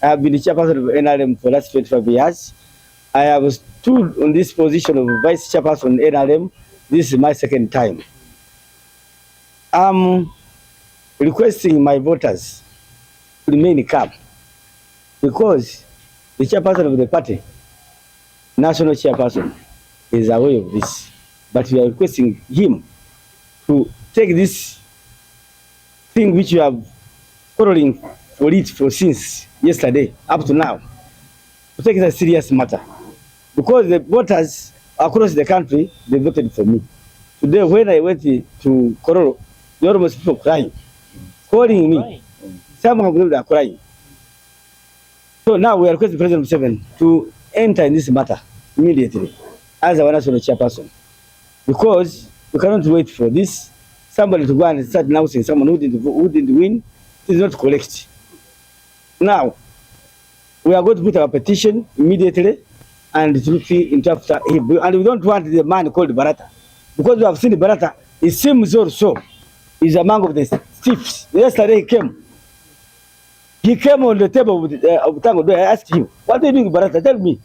I have been the chairperson of NRM for the last 25 years. I have stood on this position of vice chairperson of NRM. This is my second time. I'm requesting my voters to remain calm because the chairperson of the party, national chairperson, is aware of this. But we are requesting him to take this thing which you have quarreling for it for since yesterday up to now, to take it a serious matter. Because the voters across the country, they voted for me. Today when I went to Kororo, there were almost people crying, calling me. Some of them are crying. So now we are requesting President Museveni to enter in this matter immediately as our national chairperson. Because we cannot wait for this. Somebody to go and start announcing someone who didn't win. It is not correct. Now, we are going to put our petition immediately and to look into after him. And we don't want the man called Barata. Because we have seen Barata, it seems also is among of the thieves. Yesterday he came. He came on the table of Tango. I asked him, what are you doing, Barata? Tell me.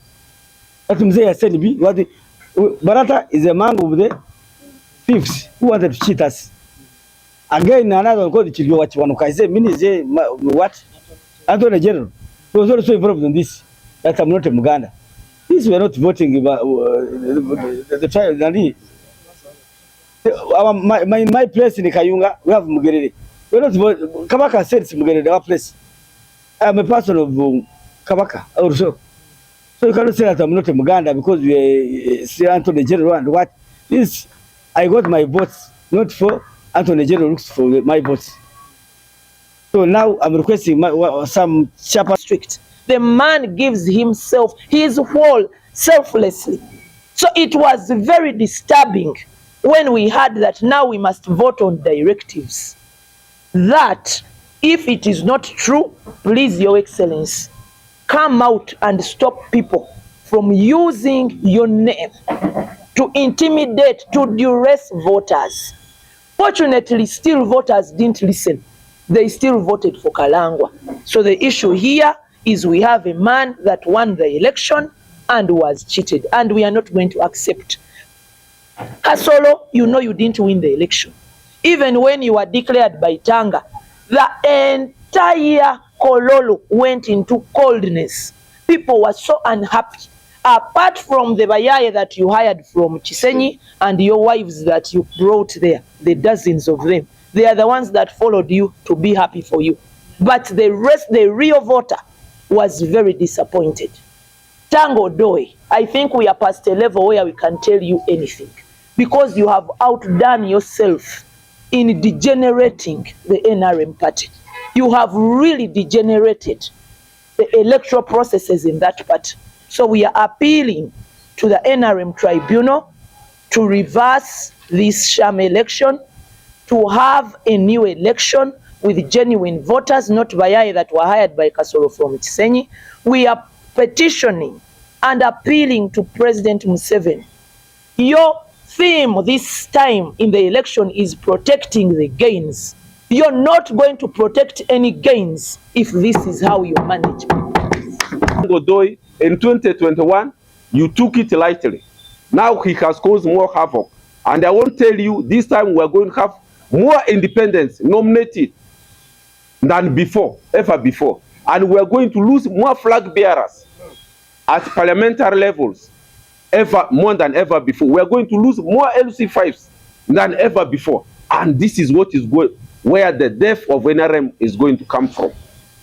That Mzee said me. Barata is among of the thieves who wanted to cheat us. Again, another one called Chiluachiwanuka. I said, what? Anthony General. He was also involved in this. That I'm not a Buganda. These were not voting about the trial. My place in Kayunga, we have Mugerere. We're not voting. Kabaka said it's Mugerere, our place. I'm a person of Kabaka also. So you cannot say that I'm not a Buganda because we are Anthony General and what? This, I got my votes, not for Anthony General looks for my votes. So now I'm requesting some sharper strict. The man gives himself his whole selflessly. So it was very disturbing when we heard that now we must vote on directives. That if it is not true, please, Your Excellency, come out and stop people from using your name to intimidate, to duress voters. Fortunately, still voters didn't listen. They still voted for Kalangwa. So the issue here is we have a man that won the election and was cheated, and we are not going to accept. Kasolo, you know you didn't win the election. Even when you were declared by Tanga, the entire Kololo went into coldness. People were so unhappy. Apart from the bayaye that you hired from Chisenyi and your wives that you brought there, the dozens of them, they are the ones that followed you to be happy for you. But the rest, the real voter, was very disappointed. Tango Doi, I think we are past a level where we can tell you anything. Because you have outdone yourself in degenerating the NRM party. You have really degenerated the electoral processes in that party. So we are appealing to the NRM tribunal to reverse this sham election, to have a new election with genuine voters, not bayaye that were hired by Kasolo from Chisenyi. We are petitioning and appealing to President Museveni. Your theme this time in the election is protecting the gains. You're not going to protect any gains if this is how you manage. In 2021, you took it lightly. Now he has caused more havoc. And I won't tell you, this time we are going to have more independents nominated than before, ever before. And we are going to lose more flag bearers at parliamentary levels, more than ever before. We are going to lose more LC5s than ever before. And this is what is going, where the death of NRM is going to come from.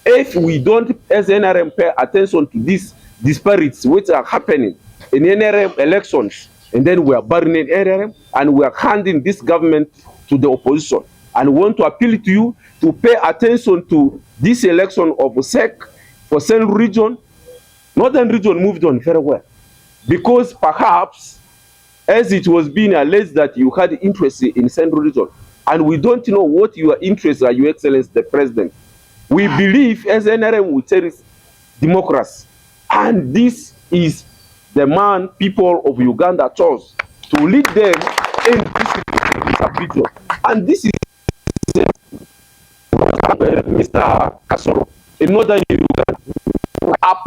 If we don't, as NRM, pay attention to these disparities which are happening in NRM elections, and then we are burning NRM and we are handing this government to the opposition. And we want to appeal to you to pay attention to this election of SEC for Central Region. Northern Region moved on very well, because perhaps, as it was being alleged that you had interest in Central Region, and we don't know what your interests are, Your Excellency the President. We believe as NRM will cherish democracy, and this is the man people of Uganda chose to lead them in this region. And this is Mr. Kasolo in northern Uganda.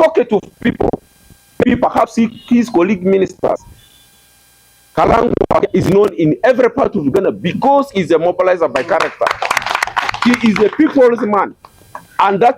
pocket of people, maybe perhaps his colleague ministers. Kalangwa is known in every part of Uganda because he's a mobilizer by character. He is a people's man, and that